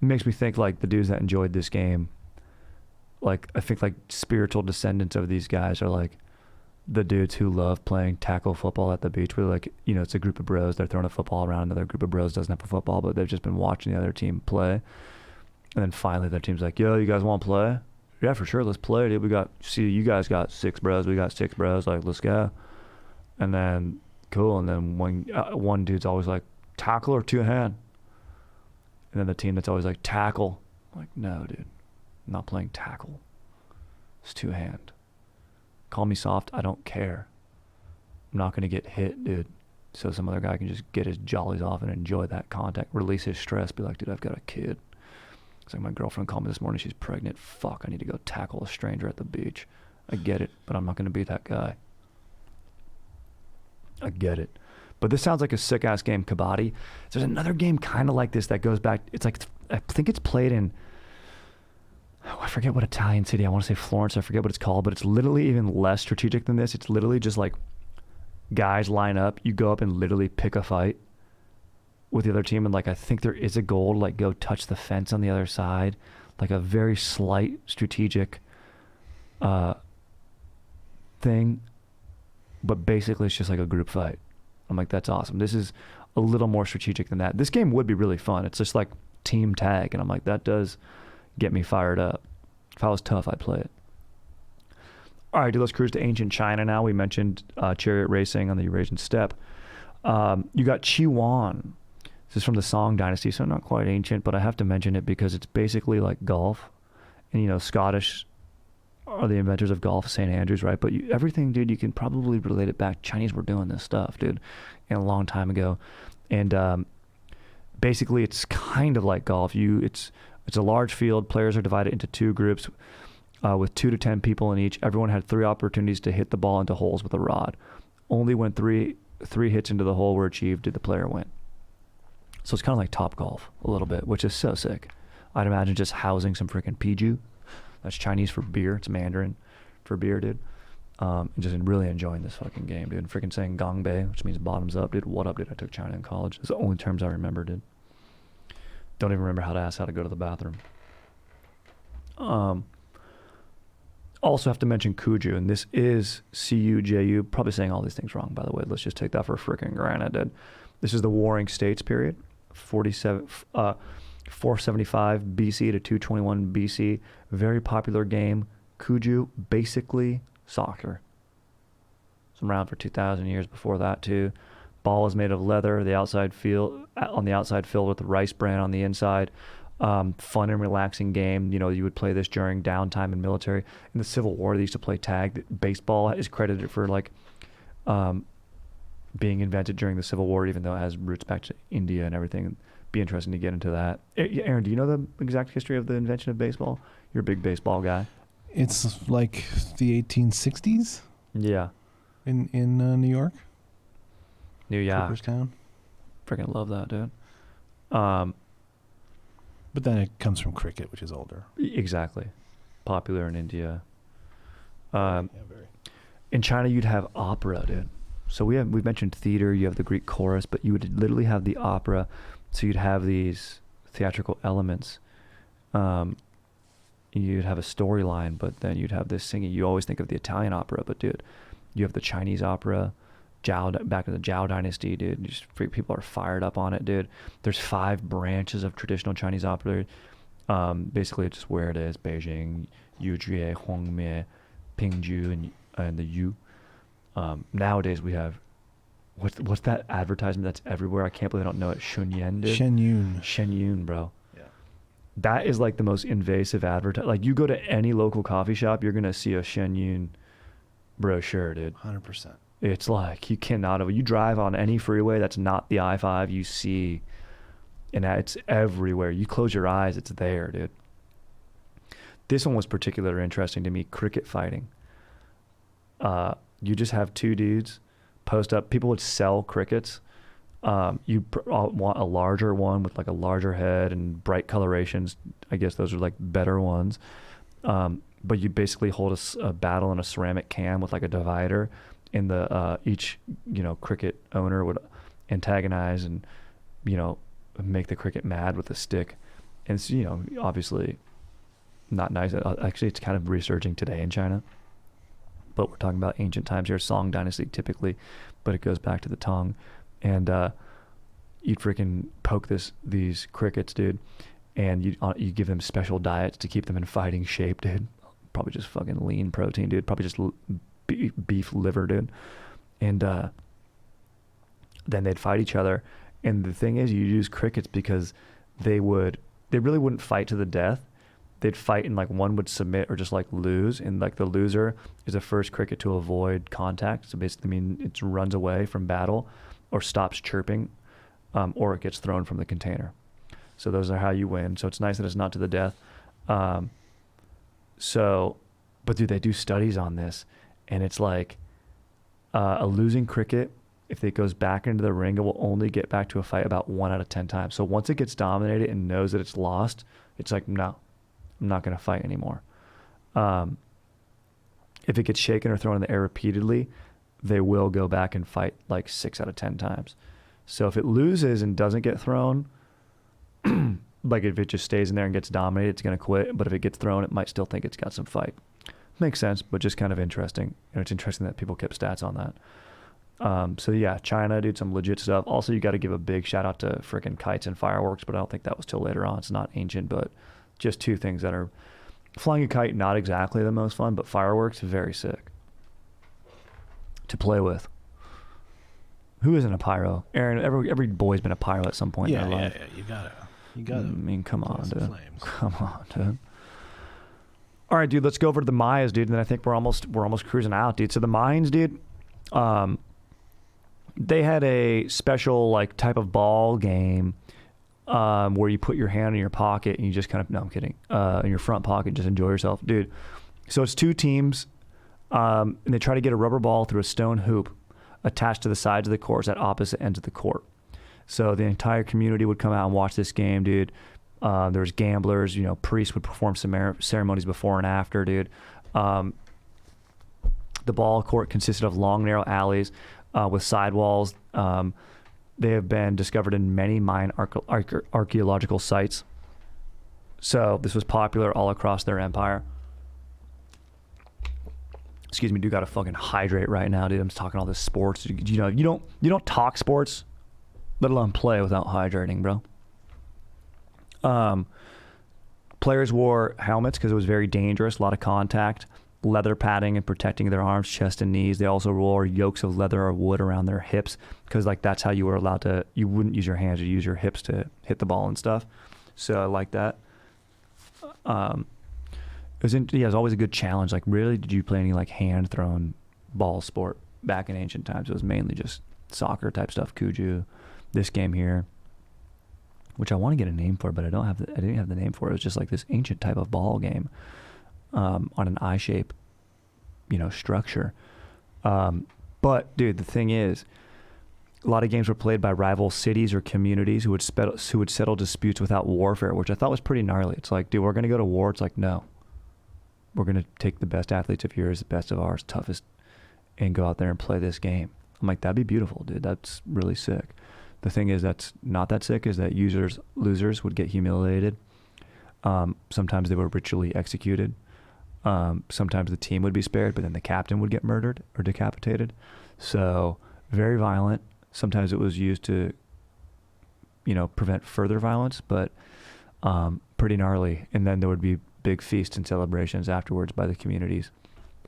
It makes me think like the dudes that enjoyed this game, like I think like spiritual descendants of these guys are like the dudes who love playing tackle football at the beach. Where like, it's a group of bros, they're throwing a football around, another group of bros doesn't have a football, but they've just been watching the other team play. And then finally their team's like, yo, you guys want to play? Yeah, for sure, let's play, dude. You guys got 6 bros, we got 6 bros, like, let's go. And then, cool, and then one dude's always like, tackle or 2-hand? And then the team that's always like, tackle. I'm like, no, dude, I'm not playing tackle. It's 2-hand. Call me soft, I don't care. I'm not going to get hit, dude. So some other guy can just get his jollies off and enjoy that contact, release his stress, be like, dude, I've got a kid. It's like my girlfriend called me this morning, she's pregnant. Fuck, I need to go tackle a stranger at the beach. I get it, but I'm not going to be that guy. I get it. But this sounds like a sick-ass game, Kabaddi. There's another game kind of like this that goes back. It's like, I think it's played in, I forget what Italian city. I want to say Florence. I forget what it's called, but it's literally even less strategic than this. It's literally just like guys line up. You go up and literally pick a fight with the other team. And like, I think there is a goal to like go touch the fence on the other side. Like a very slight strategic thing. But basically it's just like a group fight. I'm like, that's awesome. This is a little more strategic than that. This game would be really fun. It's just like team tag. And I'm like, that does get me fired up. If I was tough, I'd play it. All right, dude, let's cruise to ancient China now. We mentioned chariot racing on the Eurasian steppe. You got Qiwan. This is from the Song Dynasty, so not quite ancient, but I have to mention it because it's basically like golf. And, Scottish are the inventors of golf, St. Andrews, right? But everything, dude, you can probably relate it back. Chinese were doing this stuff, dude, and a long time ago. And basically, it's kind of like golf. It's a large field. Players are divided into 2 groups with 2 to 10 people in each. Everyone had 3 opportunities to hit the ball into holes with a rod. Only when three hits into the hole were achieved did the player win. So it's kind of like Top Golf a little bit, which is so sick. I'd imagine just housing some freaking piju. That's Chinese for beer. It's Mandarin for beer, dude. And just really enjoying this fucking game, dude. Freaking saying Gongbei, which means bottoms up, dude. What up, dude? I took China in college. It's the only terms I remember, dude. Don't even remember how to ask how to go to the bathroom. Also have to mention Cuju, and this is C-U-J-U. Probably saying all these things wrong, by the way. Let's just take that for freaking granted, dude. This is the Warring States period, 475 BC to 221 BC. Very popular game. Cuju, basically soccer. It's around for 2,000 years before that, too. Ball is made of leather. On the outside filled with rice bran on the inside. Fun and relaxing game. You would play this during downtime in military. In the Civil War, they used to play tag. Baseball is credited for being invented during the Civil War, even though it has roots back to India and everything. It'd be interesting to get into that. Aaron, do you know the exact history of the invention of baseball? You're a big baseball guy. It's like the 1860s. Yeah. In New York. New York. Cooperstown. Freaking love that, dude. But then it comes from cricket, which is older. Exactly. Popular in India. Yeah, very. In China, you'd have opera, dude. So we mentioned theater. You have the Greek chorus, but you would literally have the opera. So you'd have these theatrical elements. You'd have a storyline, but then you'd have this singing. You always think of the Italian opera, but dude, you have the Chinese opera. Back in the Zhao dynasty, dude. People are fired up on it, dude. There's 5 branches of traditional Chinese opera. Basically, it's just where it is: Beijing, Yuzhie, Hongmei, Pingju, and the Yu. Nowadays, we have what's that advertisement that's everywhere? I can't believe I don't know it. Shenyun, dude. Shenyun, bro. Yeah. That is like the most invasive advertisement. Like, you go to any local coffee shop, you're gonna see a Shenyun brochure, dude. 100%. It's like you drive on any freeway that's not the I-5, you see, and it's everywhere. You close your eyes, it's there, dude. This one was particularly interesting to me, cricket fighting. You just have 2 dudes post up. People would sell crickets. You want a larger one with like a larger head and bright colorations. I guess those are like better ones. But you basically hold a battle in a ceramic can with like a divider. and the each cricket owner would antagonize and make the cricket mad with a stick, and it's obviously not nice. Actually, it's kind of resurging today in China, but we're talking about ancient times here, Song Dynasty typically, but it goes back to the Tang, and you'd freaking poke these crickets, dude, and you give them special diets to keep them in fighting shape, dude. Probably just fucking lean protein, dude. Probably just beef liver, dude. And then they'd fight each other. And the thing is, you use crickets because they really wouldn't fight to the death. They'd fight and like one would submit or just like lose, and like the loser is the first cricket to avoid contact. So basically, it runs away from battle or stops chirping, or it gets thrown from the container. So those are how you win. So it's nice that it's not to the death. But dude, they do studies on this, and it's like a losing cricket, if it goes back into the ring, it will only get back to a fight about 1 out of 10 times. So once it gets dominated and knows that it's lost, it's like, no, I'm not going to fight anymore. If it gets shaken or thrown in the air repeatedly, they will go back and fight like 6 out of 10 times. So if it loses and doesn't get thrown, like if it just stays in there and gets dominated, it's going to quit. But if it gets thrown, it might still think it's got some fight. Makes sense, but just kind of interesting. And it's interesting that people kept stats on that. So yeah, China, dude, some legit stuff. Also, you got to give a big shout out to freaking kites and fireworks, but I don't think that was till later on. It's not ancient, but just two things that are flying a kite, not exactly the most fun, but fireworks, very sick to play with. Who isn't a pyro? Aaron, every boy's been a pyro at some point in their life. Yeah, you gotta. I mean, come on, dude. Flames. Come on, dude. All right, dude, let's go over to the Mayas, dude, and then I think we're almost cruising out, dude. So the Mayans, dude, they had a special like type of ball game where you put your hand in your pocket and you just kind of, no, I'm kidding, in your front pocket, just enjoy yourself, dude. So it's two teams, and they try to get a rubber ball through a stone hoop attached to the sides of the courts at opposite ends of the court. So the entire community would come out and watch this game, dude. There's gamblers, priests would perform some ceremonies before and after, dude. The ball court consisted of long, narrow alleys with sidewalls. They have been discovered in many Mayan archaeological sites. So this was popular all across their empire. Excuse me, dude, gotta fucking hydrate right now, dude. I'm talking all this sports. You don't talk sports, let alone play without hydrating, bro. Players wore helmets because it was very dangerous, a lot of contact, leather padding and protecting their arms, chest, and knees. They also wore yokes of leather or wood around their hips because like that's how you were allowed to, you wouldn't use your hands, you use your hips to hit the ball and stuff. So I like that. It was always a good challenge. Like, really, did you play any like hand thrown ball sport back in ancient times? It was mainly just soccer type stuff, Kuju, this game here, which I want to get a name for, but I didn't have the name for it. It was just like this ancient type of ball game on an eye shape, structure. But dude, the thing is, a lot of games were played by rival cities or communities who would settle disputes without warfare, which I thought was pretty gnarly. It's like, dude, we're going to go to war. It's like, no, we're going to take the best athletes of yours, the best of ours, toughest, and go out there and play this game. I'm like, that'd be beautiful, dude. That's really sick. The thing is that's not that sick is that losers would get humiliated. Sometimes they were ritually executed. Sometimes the team would be spared, but then the captain would get murdered or decapitated. So very violent. Sometimes it was used to, prevent further violence, but pretty gnarly. And then there would be big feasts and celebrations afterwards by the communities,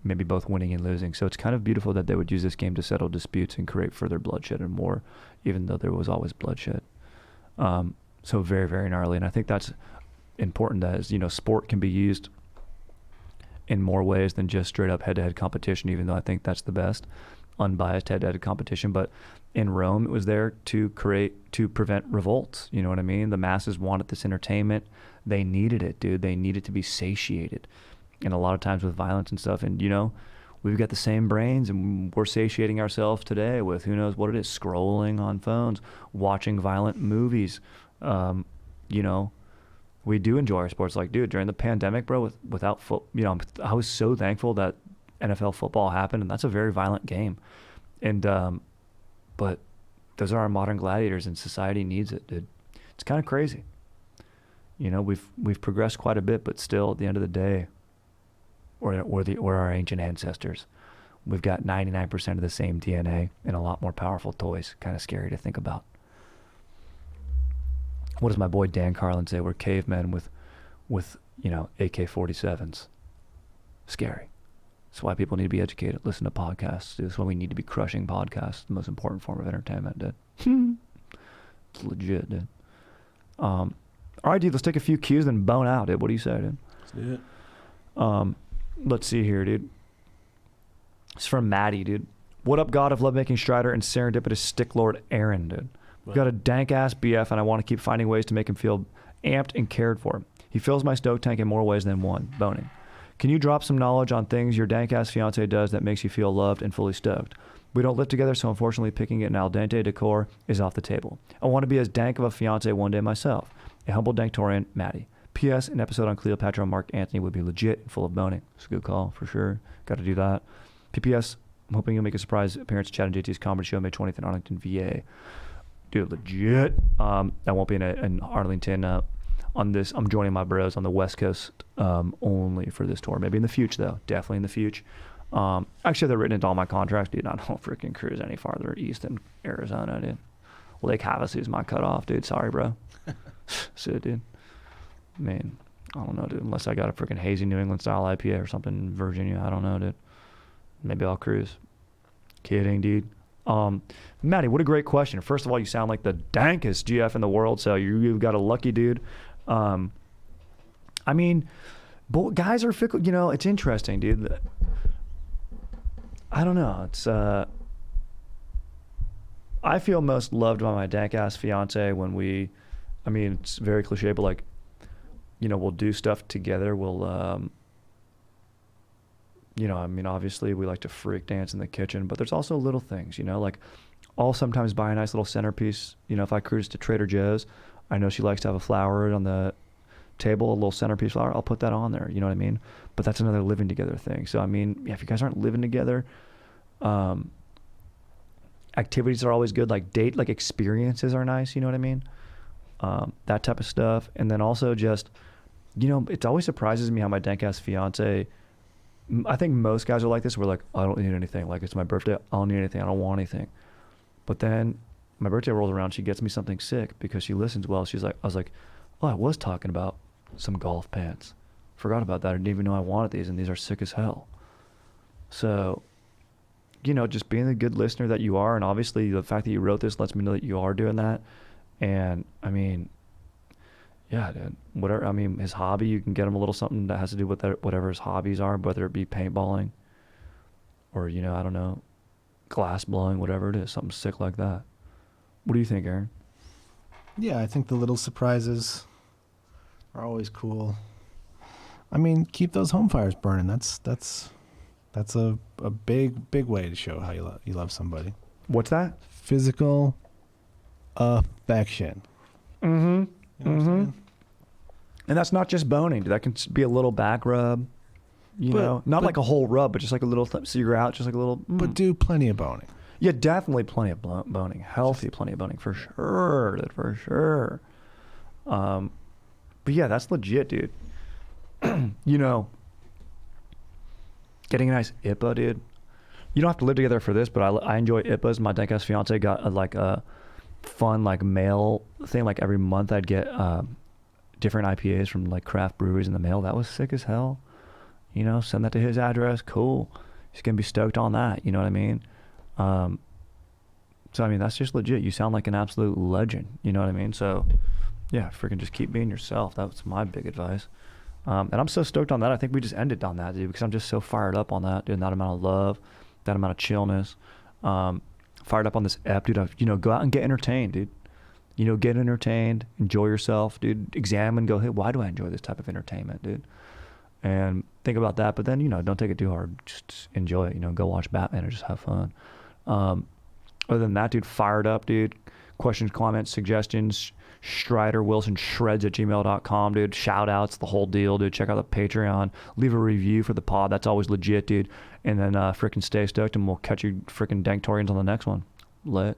maybe both winning and losing. So it's kind of beautiful that they would use this game to settle disputes and create further bloodshed and war, even though there was always bloodshed. So very, very gnarly. And I think that's important as, sport can be used in more ways than just straight up head-to-head competition, even though I think that's the best, unbiased head-to-head competition. But in Rome, it was there to prevent revolts. You know what I mean? The masses wanted this entertainment. They needed it, dude. They needed to be satiated. And a lot of times with violence and stuff, and we've got the same brains and we're satiating ourselves today with who knows what it is, scrolling on phones, watching violent movies. We do enjoy our sports. Like, dude, during the pandemic, bro, without I was so thankful that NFL football happened, and that's a very violent game. And but those are our modern gladiators, and society needs it, dude. It's kind of crazy. You know, we've progressed quite a bit, but still, at the end of the day, we're our ancient ancestors. We've got 99% of the same DNA and a lot more powerful toys. Kind of scary to think about. What does my boy Dan Garland say? We're cavemen with AK-47s. Scary. That's why people need to be educated. Listen to podcasts. That's why we need to be crushing podcasts. The most important form of entertainment, dude. It's legit, dude. All right, dude. Let's take a few cues and bone out, dude. What do you say, dude? Let's do it. Let's see here, dude. It's from Maddie, dude. What up, God of lovemaking Strider and serendipitous stick lord Aaron, dude? We've got a dank ass BF, and I want to keep finding ways to make him feel amped and cared for. He fills my stoke tank in more ways than one. Boning. Can you drop some knowledge on things your dank ass fiance does that makes you feel loved and fully stoked? We don't live together, so unfortunately picking it in al dente decor is off the table. I want to be as dank of a fiance one day myself. A humble danktorian, Maddie. P.S. An episode on Cleopatra and Mark Antony would be legit and full of boning. It's a good call, for sure. Got to do that. P.P.S. I'm hoping you'll make a surprise appearance at Chad and JT's comedy show May 20th in Arlington, VA. Dude, legit. I won't be in Arlington on this. I'm joining my bros on the West Coast only for this tour. Maybe in the future, though. Definitely in the future. Actually, they're written into all my contracts, dude. I don't freaking cruise any farther east than Arizona, dude. Lake Havasu is my cutoff, dude. Sorry, bro. So, dude. Man, I don't know, dude. Unless I got a freaking hazy New England style IPA or something in Virginia. I don't know, dude. Maybe I'll cruise. Kidding, dude. Maddie, what a great question. First of all, you sound like the dankest GF in the world, so you've got a lucky dude. I mean, guys are fickle. You know, it's interesting, dude. I don't know. It's I feel most loved by my dank-ass fiance when it's very cliche, but like, you know, we'll do stuff together. We'll, obviously we like to freak dance in the kitchen, but there's also little things, you know, like I'll sometimes buy a nice little centerpiece. You know, if I cruise to Trader Joe's, I know she likes to have a flower on the table, a little centerpiece flower. I'll put that on there. You know what I mean? But that's another living together thing. So, I mean, yeah, if you guys aren't living together, activities are always good. Like experiences are nice. You know what I mean? That type of stuff. And then also just, you know, it always surprises me how my dank-ass fiance, I think most guys are like this. We're like, I don't need anything. Like, it's my birthday. I don't need anything. I don't want anything. But then my birthday rolls around. She gets me something sick because she listens well. She's like, I was like, oh, I was talking about some golf pants. Forgot about that. I didn't even know I wanted these, and these are sick as hell. So, you know, just being the good listener that you are, and obviously the fact that you wrote this lets me know that you are doing that. And I mean, yeah, dude, whatever. I mean, his hobby, you can get him a little something that has to do with whatever his hobbies are, whether it be paintballing or, you know, I don't know, glass blowing, whatever it is, something sick like that. What do you think, Aaron? Yeah, I think the little surprises are always cool. I mean, keep those home fires burning. That's a big way to show how you love somebody. What's that? Physical affection. Mm-hmm. You know what I'm saying? And that's not just boning. That can be a little back rub. You know, not like a whole rub, but just like a little. So you're out, just like a little. But do plenty of boning. Yeah, definitely plenty of boning. Healthy, plenty of boning for sure. Dude, for sure. But yeah, that's legit, dude. You know, getting a nice IPA, dude. You don't have to live together for this, but I enjoy IPAs. My dank-ass fiance got a fun like mail thing. Like every month I'd get different IPAs from like craft breweries in the mail. That was sick as hell. You know, send that to his address. Cool. He's going to be stoked on that. You know what I mean? So, I mean, that's just legit. You sound like an absolute legend. You know what I mean? So, yeah, freaking just keep being yourself. That's my big advice. And I'm so stoked on that. I think we just ended on that, dude, because I'm just so fired up on that, dude. That amount of love, that amount of chillness. Fired up on this ep, dude. You know, go out and get entertained, dude. You know, get entertained, enjoy yourself, dude. Examine, go, hey, why do I enjoy this type of entertainment, dude? And think about that, but then, you know, don't take it too hard. Just enjoy it, you know, go watch Batman and just have fun. Other than that, dude, fired up, dude. Questions, comments, suggestions, StriderWilsonShreds@gmail.com, dude. Shout outs, the whole deal, dude. Check out the Patreon. Leave a review for the pod. That's always legit, dude. And then freaking stay stoked, and we'll catch you freaking Danktorians on the next one. Let